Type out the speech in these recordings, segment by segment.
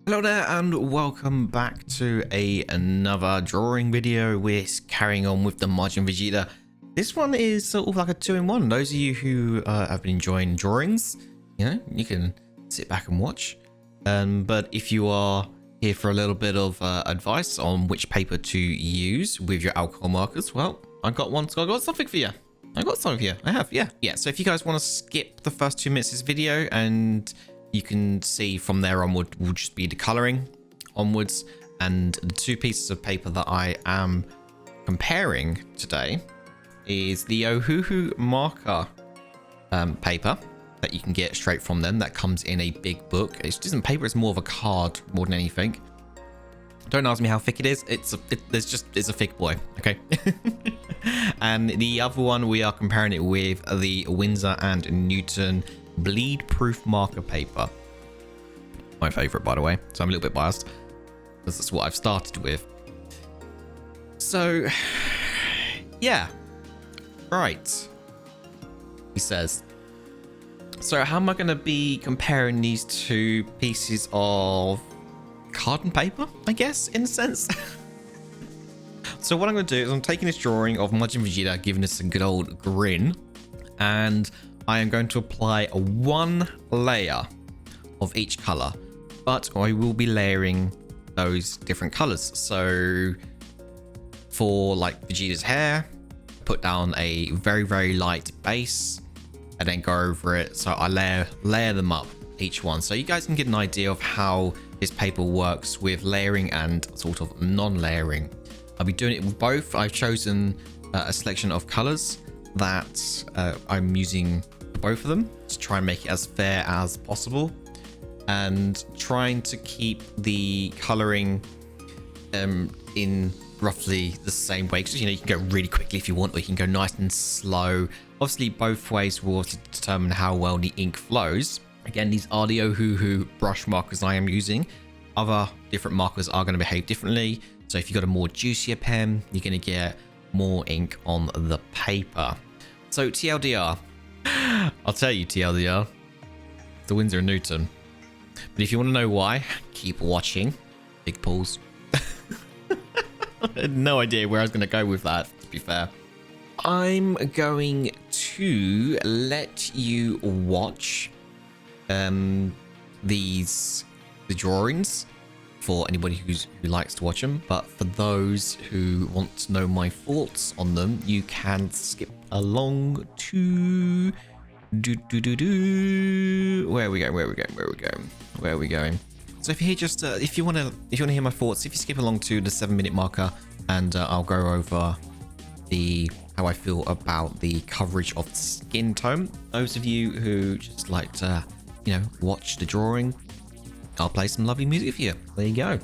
Hello there and welcome back to another drawing video. We're carrying on with the Majin Vegeta. This one is sort of like a two-in-one. Those of you who have been enjoying drawings, you can sit back and watch. But if you are here for a little bit of advice on which paper to use with your alcohol markers, well, I got one, so I got something for you. I have, yeah. So if you guys want to skip the first 2 minutes of this video, and you can see from there onward will just be the coloring onwards, and the 2 pieces of paper that I am comparing today is the Ohuhu marker paper that you can get straight from them. That comes in a big book. It isn't paper, it's more of a card more than anything. Don't ask me how thick it is. It's a thick boy, okay? And the other one, we are comparing it with the Winsor and Newton bleed proof marker paper. My favorite, by the way, so I'm a little bit biased because that's what I've started with. So yeah, right, he says. So how am I going to be comparing these 2 pieces of card and paper, I guess, in a sense? So what I'm going to do is I'm taking this drawing of Majin Vegeta, giving this a good old grin, and I am going to apply 1 layer of each color, but I will be layering those different colors. So for like Vegeta's hair, put down a very light base and then go over it. So I layer them up, each one, so you guys can get an idea of how this paper works with layering and sort of non-layering. I'll be doing it with both. I've chosen a selection of colors that I'm using both of them to try and make it as fair as possible, and trying to keep the coloring in roughly the same way, because you can go really quickly if you want, or you can go nice and slow. Obviously both ways will determine how well the ink flows. Again, these are the ohuhu brush markers I am using. Other different markers are going to behave differently, so if you've got a more juicier pen, you're going to get more ink on the paper. So TLDR, I'll tell you TLDR, the Winsor and Newton. But if you want to know why, keep watching. Big pause. I had no idea where I was going to go with that, to be fair. I'm going to let you watch the drawings for anybody who likes to watch them, but for those who want to know my thoughts on them, you can skip along to where are we going. So if you hear if you want to hear my thoughts, if you skip along to the 7-minute marker, and I'll go over how I feel about the coverage of the skin tone. Those of you who just like to watch the drawing, I'll play some lovely music for you. There you go.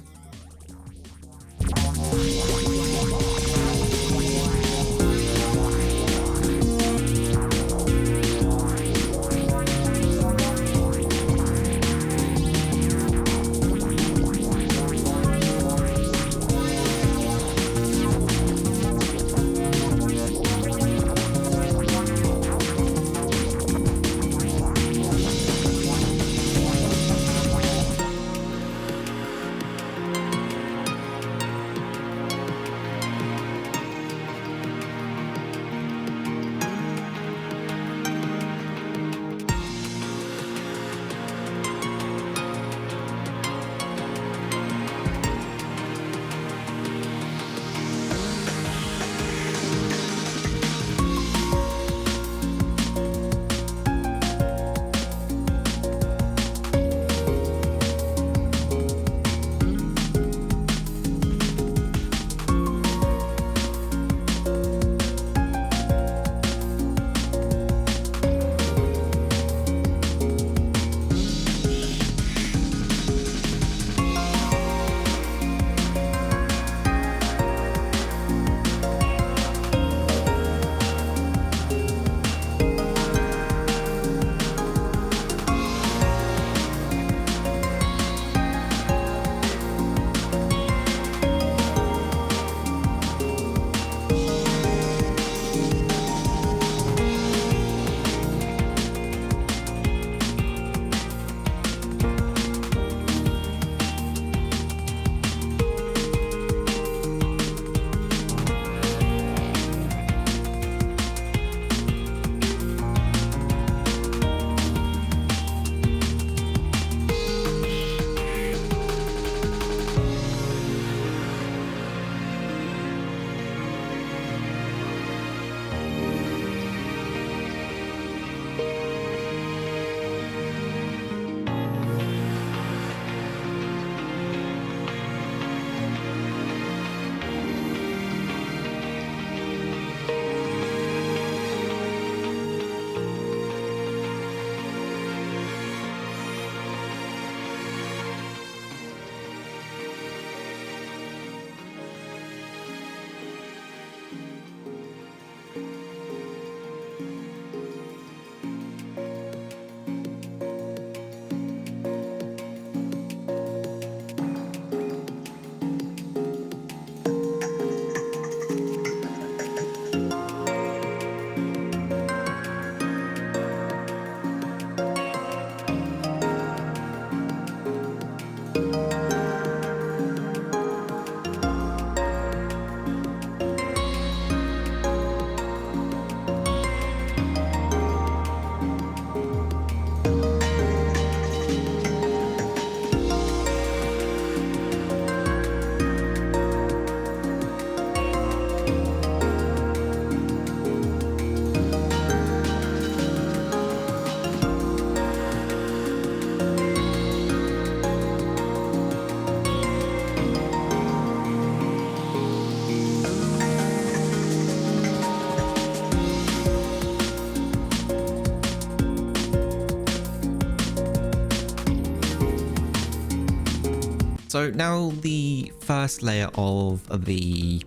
So now the first layer of the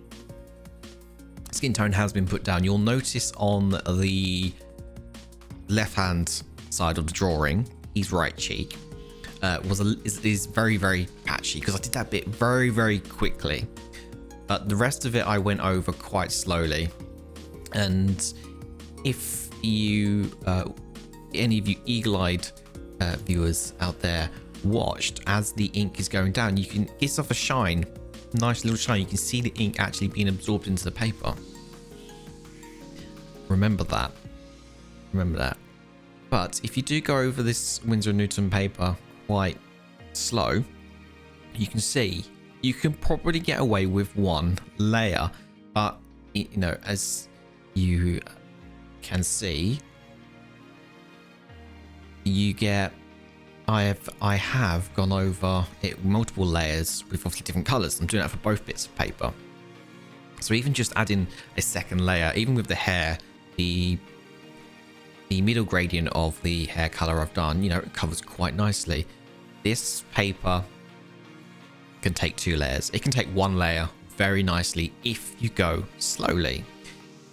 skin tone has been put down. You'll notice on the left-hand side of the drawing, his right cheek is very, very patchy because I did that bit very, very quickly. But the rest of it I went over quite slowly. And if you, any of you eagle-eyed viewers out there watched as the ink is going down, you can get off a shine, nice little shine. You can see the ink actually being absorbed into the paper. Remember that. Remember that. But if you do go over this Winsor & Newton paper quite slow, you can see you can probably get away with one layer, but you know, as you can see, you get I have gone over it multiple layers with obviously different colors. I'm doing that for both bits of paper. So even just adding a second layer, even with the hair, the middle gradient of the hair color I've done, you know, it covers quite nicely. This paper can take 2 layers. It can take 1 layer very nicely if you go slowly.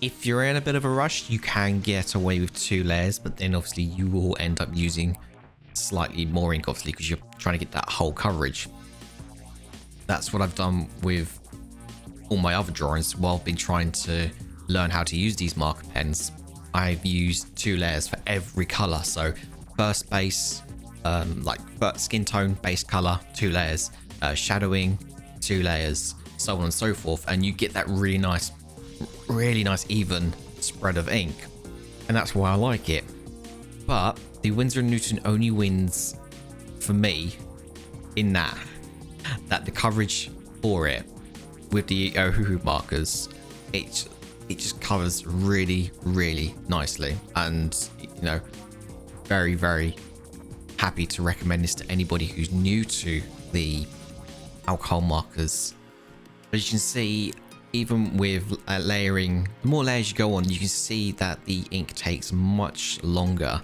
If you're in a bit of a rush, you can get away with 2 layers, but then obviously you will end up using slightly more ink, obviously, because you're trying to get that whole coverage. That's what I've done with all my other drawings while I've been trying to learn how to use these marker pens. I've used 2 layers for every color. So first base, like skin tone, base color, 2 layers, shadowing, 2 layers, so on and so forth. And you get that really nice even spread of ink. And that's why I like it. But the Winsor & Newton only wins for me in that the coverage for it with the ohuhu markers, it just covers really, really nicely. And, you know, very, very happy to recommend this to anybody who's new to the alcohol markers. As you can see, even with layering, the more layers you go on, you can see that the ink takes much longer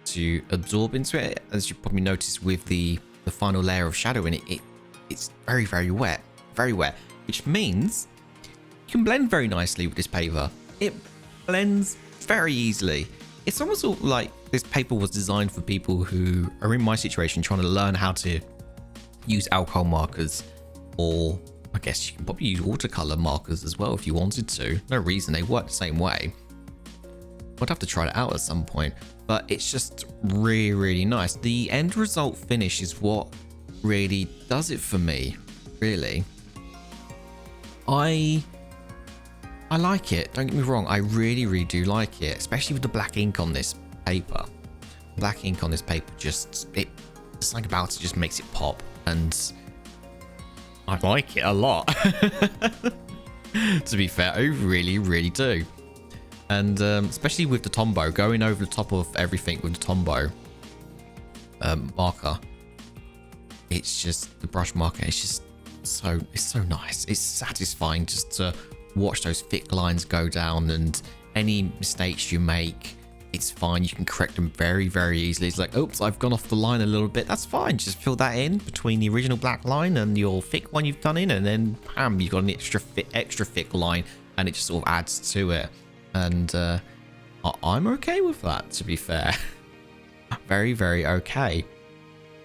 to absorb into it. As you probably noticed with the final layer of shadow in it, it's very, very wet, which means you can blend very nicely with this paper. It blends very easily. It's almost like this paper was designed for people who are in my situation, trying to learn how to use alcohol markers, or I guess you can probably use watercolor markers as well if you wanted to. No reason, they work the same way. I'd have to try it out at some point, but it's just really, really nice. The end result finish is what really does it for me, really. I like it, don't get me wrong, I really, really do like it, especially with the black ink on this paper. Black ink on this paper, something about it just makes it pop, and I like it a lot. To be fair, I really, really do. And especially with the Tombow, going over the top of everything with the Tombow marker, it's just, the brush marker, it's so nice. It's satisfying just to watch those thick lines go down, and any mistakes you make, it's fine. You can correct them very, very easily. It's like, oops, I've gone off the line a little bit. That's fine. Just fill that in between the original black line and your thick one you've done in, and then bam, you've got an extra thick line, and it just sort of adds to it. And I'm okay with that, to be fair. Very, very okay.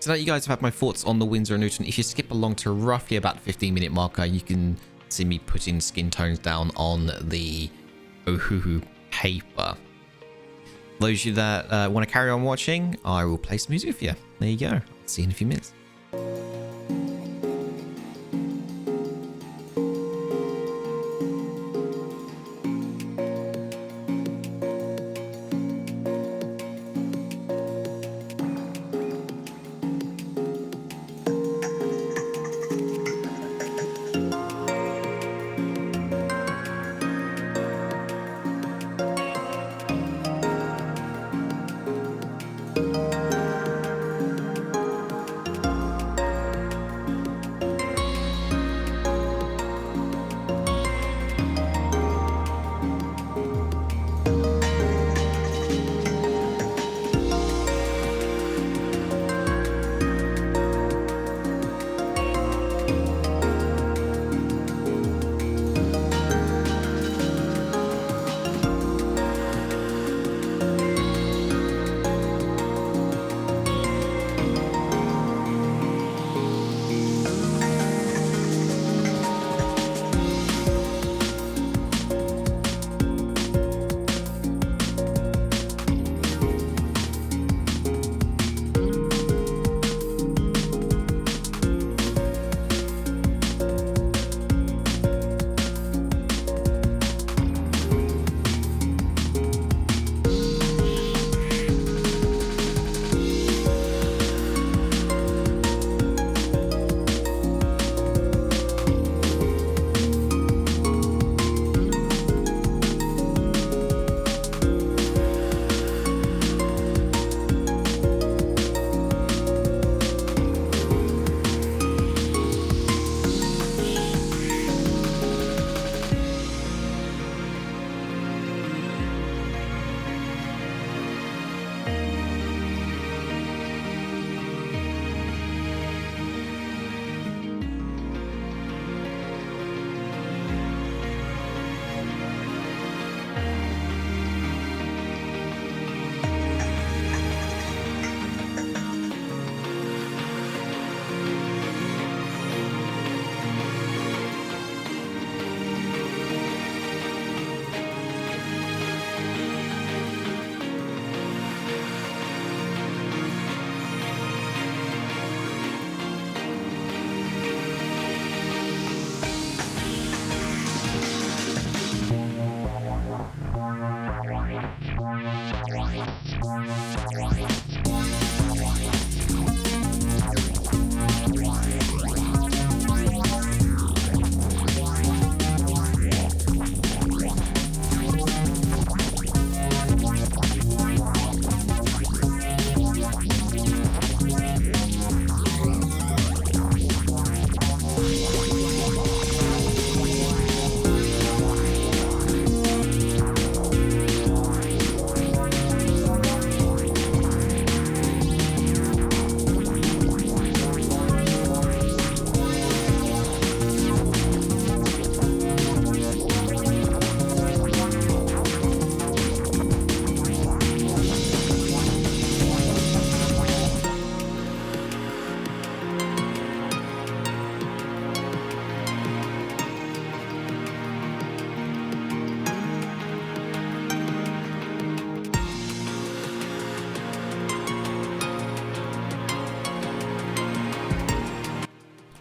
So now you guys have had my thoughts on the Winsor & Newton. If you skip along to roughly about the 15-minute marker, you can see me putting skin tones down on the ohuhu paper. Those of you that want to carry on watching, I will play some music for you. There you go. See you in a few minutes.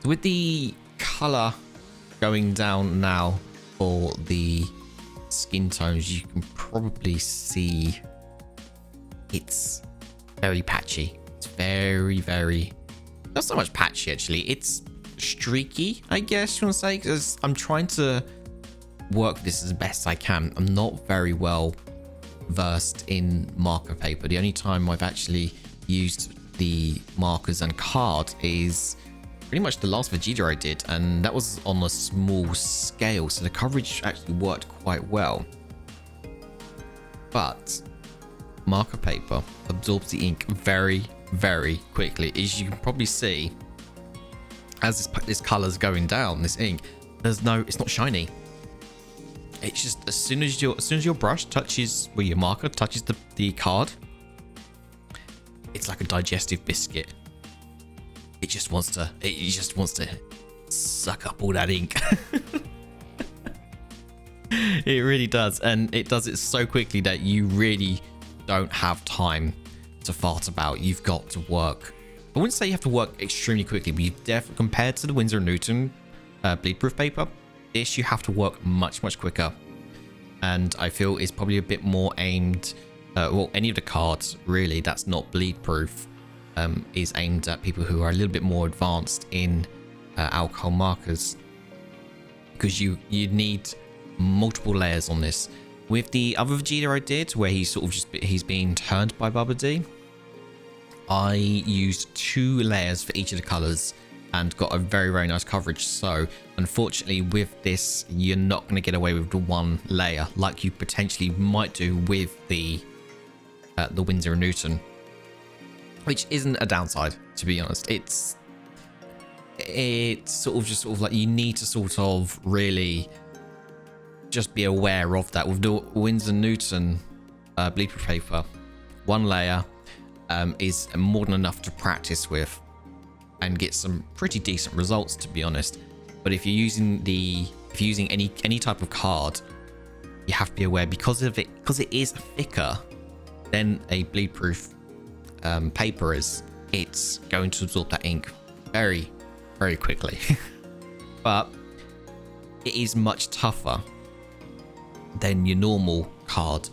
With the color going down now for the skin tones, you can probably see it's very patchy. It's very not so much patchy actually, it's streaky, I guess you want to say, because I'm trying to work this as best I can. I'm not very well versed in marker paper. The only time I've actually used the markers and card is pretty much the last Vegeta I did, and that was on a small scale, so the coverage actually worked quite well. But marker paper absorbs the ink very quickly. As you can probably see, as this color's going down, this ink, it's not shiny. It's just as soon as your brush touches, where your marker touches the card, it's like a digestive biscuit. It just wants to suck up all that ink. It really does, and it does it so quickly that you really don't have time to fart about. You've got to work. I wouldn't say you have to work extremely quickly, but you definitely, compared to the Winsor & Newton bleed-proof paper, this you have to work much quicker. And I feel it's probably a bit more aimed, well, any of the cards really that's not bleed-proof is aimed at people who are a little bit more advanced in alcohol markers, because you need multiple layers on this. With the other Vegeta I did, where he's being turned by Baba D, I used 2 layers for each of the colors and got a very nice coverage. So unfortunately with this, you're not going to get away with the 1 layer like you potentially might do with the Winsor & Newton, which isn't a downside, to be honest. It's sort of like you need to sort of really just be aware of that. With the Winsor & Newton bleed-proof paper, 1 layer is more than enough to practice with and get some pretty decent results, to be honest. But if you're using any type of card, you have to be aware, because it is thicker than a bleed-proof paper is. It's going to absorb that ink very quickly. But it is much tougher than your normal card,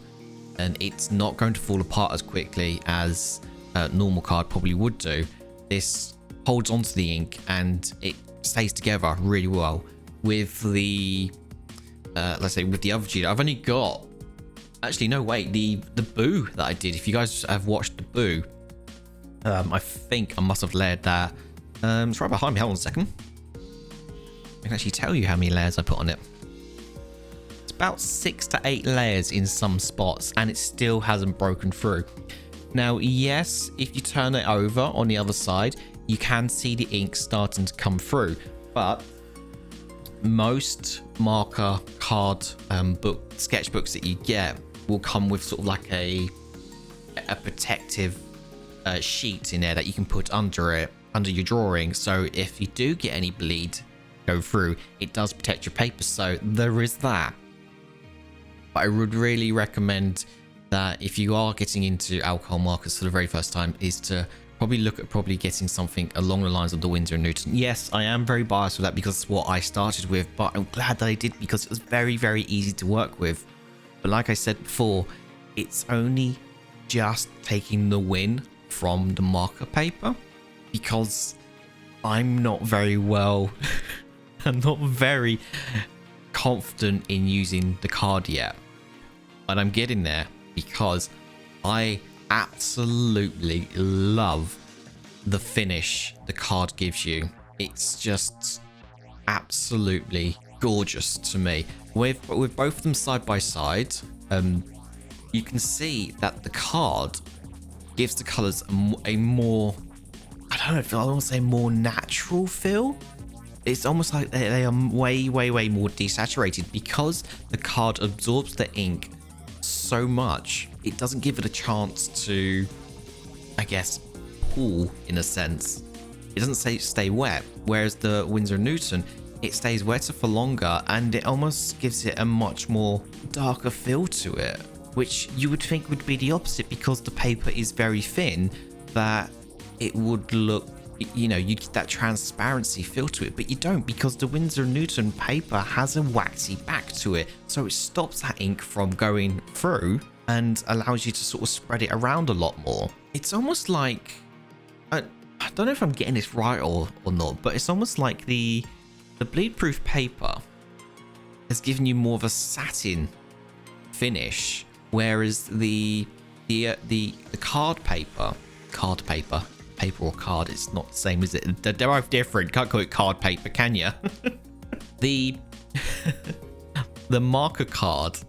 and it's not going to fall apart as quickly as a normal card probably would do. This holds onto the ink and it stays together really well. With the let's say with the other Vegeta, I've only got, actually no wait, the Boo that I did, if you guys have watched the Boo, I think I must have layered that. It's right behind me. Hold on a second. I can actually tell you how many layers I put on it. It's about 6 to 8 layers in some spots, and it still hasn't broken through. Now, yes, if you turn it over on the other side, you can see the ink starting to come through, but most marker card sketchbooks that you get will come with sort of like a protective sheet in there that you can put under your drawing, so if you do get any bleed go through, it does protect your paper. So there is that. But I would really recommend that if you are getting into alcohol markers for the very first time, is to probably look at getting something along the lines of the Winsor & Newton. Yes, I am very biased with that because it's what I started with, but I'm glad that I did, because it was very easy to work with. But like I said before, it's only just taking the win from the marker paper, because I'm not very well I'm not very confident in using the card yet, but I'm getting there, because I absolutely love the finish the card gives you. It's just absolutely gorgeous to me. With both of them side by side, you can see that the card gives the colors a more, I don't know if I want to say more natural feel. It's almost like they are way more desaturated, because the card absorbs the ink so much. It doesn't give it a chance to, I guess, pool in a sense. It doesn't stay wet, whereas the Winsor & Newton, it stays wetter for longer, and it almost gives it a much more darker feel to it, which you would think would be the opposite, because the paper is very thin, that it would look you know, you get that transparency feel to it, but you don't, because the Winsor & Newton paper has a waxy back to it, so it stops that ink from going through and allows you to sort of spread it around a lot more. It's almost like, I don't know if I'm getting this right or not, but it's almost like the bleed proof paper has given you more of a satin finish, whereas the card paper, paper or card, it's not the same, is it? They're both different. Can't call it card paper, can you? the marker card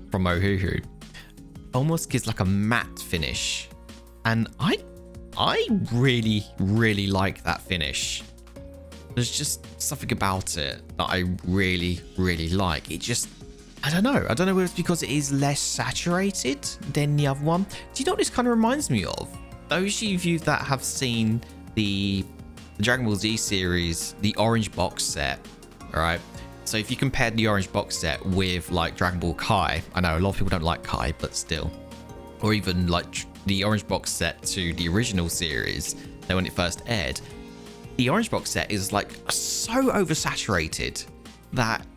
from Ohuhu almost gives like a matte finish, and I really like that finish. There's just something about it that I really like. It just, I don't know whether it's because it is less saturated than the other one. Do you know what this kind of reminds me of? Those of you that have seen the Dragon Ball Z series, the orange box set, all right? So if you compared the orange box set with like Dragon Ball Kai, I know a lot of people don't like Kai, but still, or even like the orange box set to the original series, then when it first aired, the orange box set is like so oversaturated that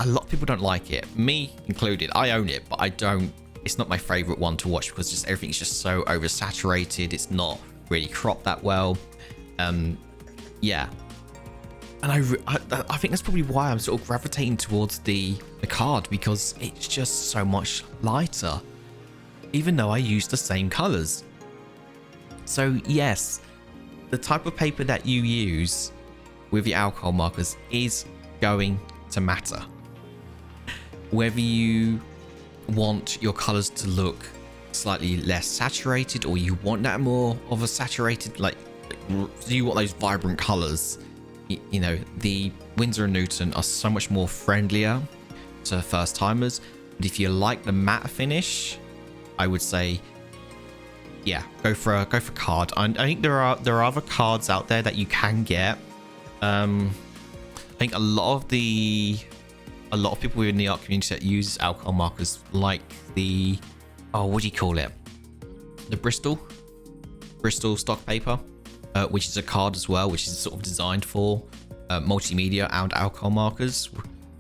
a lot of people don't like it, me included. I own it, but I don't. It's not my favorite one to watch because just everything's just so oversaturated. It's not really cropped that well. Yeah, and I think that's probably why I'm sort of gravitating towards the card, because it's just so much lighter, even though I use the same colors. So yes, the type of paper that you use with your alcohol markers is going to matter. Whether you want your colors to look slightly less saturated, or you want that more of a saturated, like you want those vibrant colors, you know, the Winsor & Newton are so much more friendlier to first timers. But if you like the matte finish, I would say, yeah, go for card. I think there are other cards out there that you can get. I think a lot of people in the art community that use alcohol markers like the, oh, what do you call it? The Bristol stock paper, which is a card as well, which is sort of designed for multimedia and alcohol markers.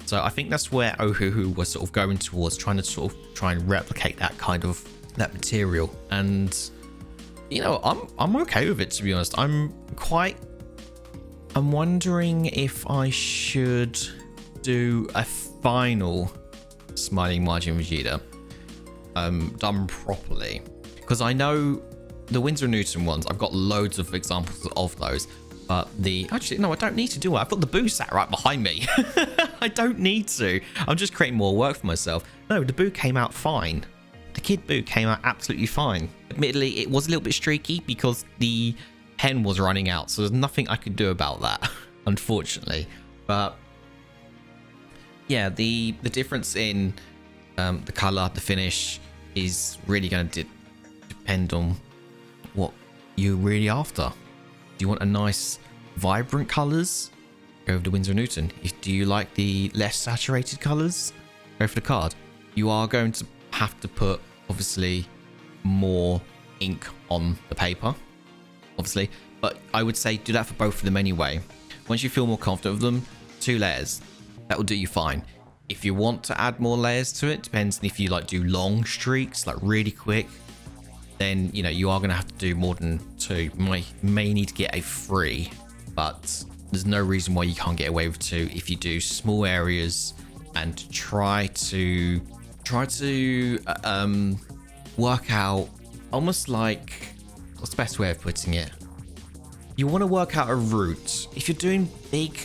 So I think that's where Ohuhu was sort of going towards, trying and replicate that kind of that material. And you know, I'm okay with it, to be honest. I'm wondering if I should do a final smiling margin Vegeta done properly, because I know the Winsor & Newton ones, I've got loads of examples of those, but actually no, I don't need to do it. I've got the Boo sat right behind me. I don't need to. I'm just creating more work for myself. No, the Boo came out fine. The Kid Boo came out absolutely fine. Admittedly, it was a little bit streaky because the pen was running out, so there's nothing I could do about that, unfortunately. But yeah, the difference in the color, the finish is really going to depend on what you're really after. Do you want a nice vibrant colors? Go with the Winsor & Newton. Do you like the less saturated colors? Go for the card. You are going to have to put, obviously, more ink on the paper, obviously, but I would say do that for both of them anyway. Once you feel more confident with them, 2 layers, that will do you fine. If you want to add more layers to it, depends if you like do long streaks, like really quick, then you know you are going to have to do more than 2. You may need to get a 3, but there's no reason why you can't get away with 2 if you do small areas and try to work out, almost like, what's the best way of putting it? You want to work out a route. If you're doing big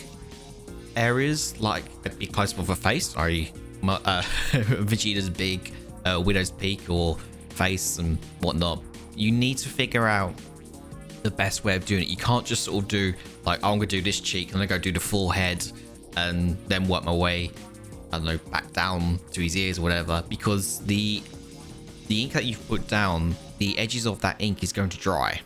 areas, like a big close-up of a face, i.e. Vegeta's big Widow's Peak or face and whatnot, you need to figure out the best way of doing it. You can't just sort of do like, oh, I'm gonna do this cheek and then go do the forehead and then work my way, I don't know, back down to his ears or whatever, because the ink that you've put down, the edges of that ink is going to dry.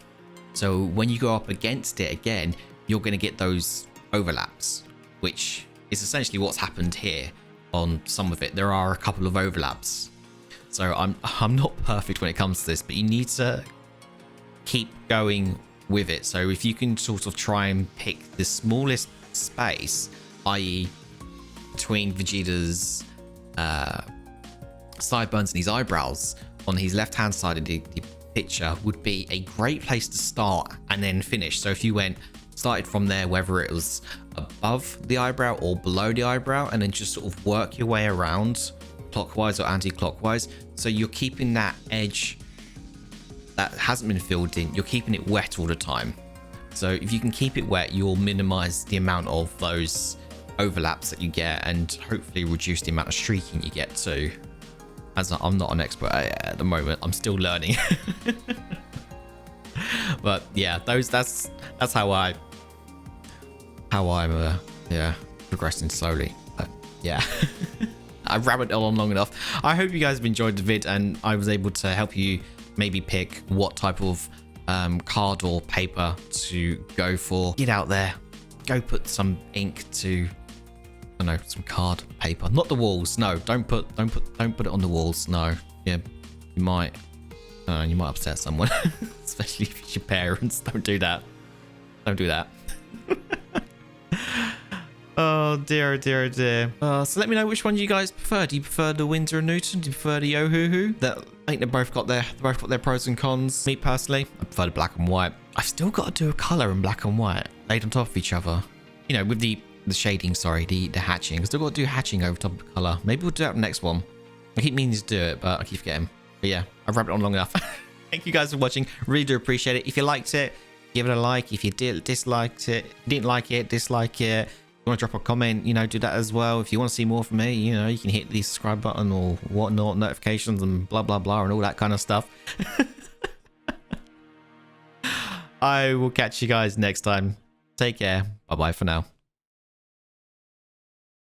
So when you go up against it again, you're going to get those overlaps, which is essentially what's happened here on some of it. There are a couple of overlaps. So I'm not perfect when it comes to this, but you need to keep going with it. So if you can sort of try and pick the smallest space, i.e. between Vegeta's sideburns and his eyebrows on his left hand side of the picture, would be a great place to start and then finish. So if you started from there, whether it was above the eyebrow or below the eyebrow, and then just sort of work your way around clockwise or anti-clockwise, so you're keeping that edge that hasn't been filled in, you're keeping it wet all the time. So if you can keep it wet, you'll minimize the amount of those overlaps that you get, and hopefully reduce the amount of streaking you get too. As I'm not an expert at the moment, I'm still learning. But yeah, that's how I'm progressing slowly. But yeah. I've rabbited on long enough. I hope you guys have enjoyed the vid and I was able to help you maybe pick what type of card or paper to go for. Get out there, go put some ink to, I don't know, some card paper, not the walls. No, don't put it on the walls. No, yeah, you might upset someone, especially if it's your parents. Don't do that. Don't do that. Oh dear, dear, dear. So let me know which one you guys prefer. Do you prefer the Windsor and Newton? Do you prefer the Ohuhu? I think they've both got their pros and cons. Me personally, I prefer the black and white. I've still got to do a color in black and white laid on top of each other. You know, with the shading, sorry, the hatching. I've still got to do hatching over top of the color. Maybe we'll do that next one. I keep meaning to do it, but I keep forgetting. But yeah, I've wrapped it on long enough. Thank you guys for watching. Really do appreciate it. If you liked it, give it a like. If you disliked it, didn't like it, dislike it. If you want to drop a comment, you know, do that as well. If you want to see more from me, you know, you can hit the subscribe button or whatnot, notifications and blah, blah, blah, and all that kind of stuff. I will catch you guys next time. Take care. Bye-bye for now.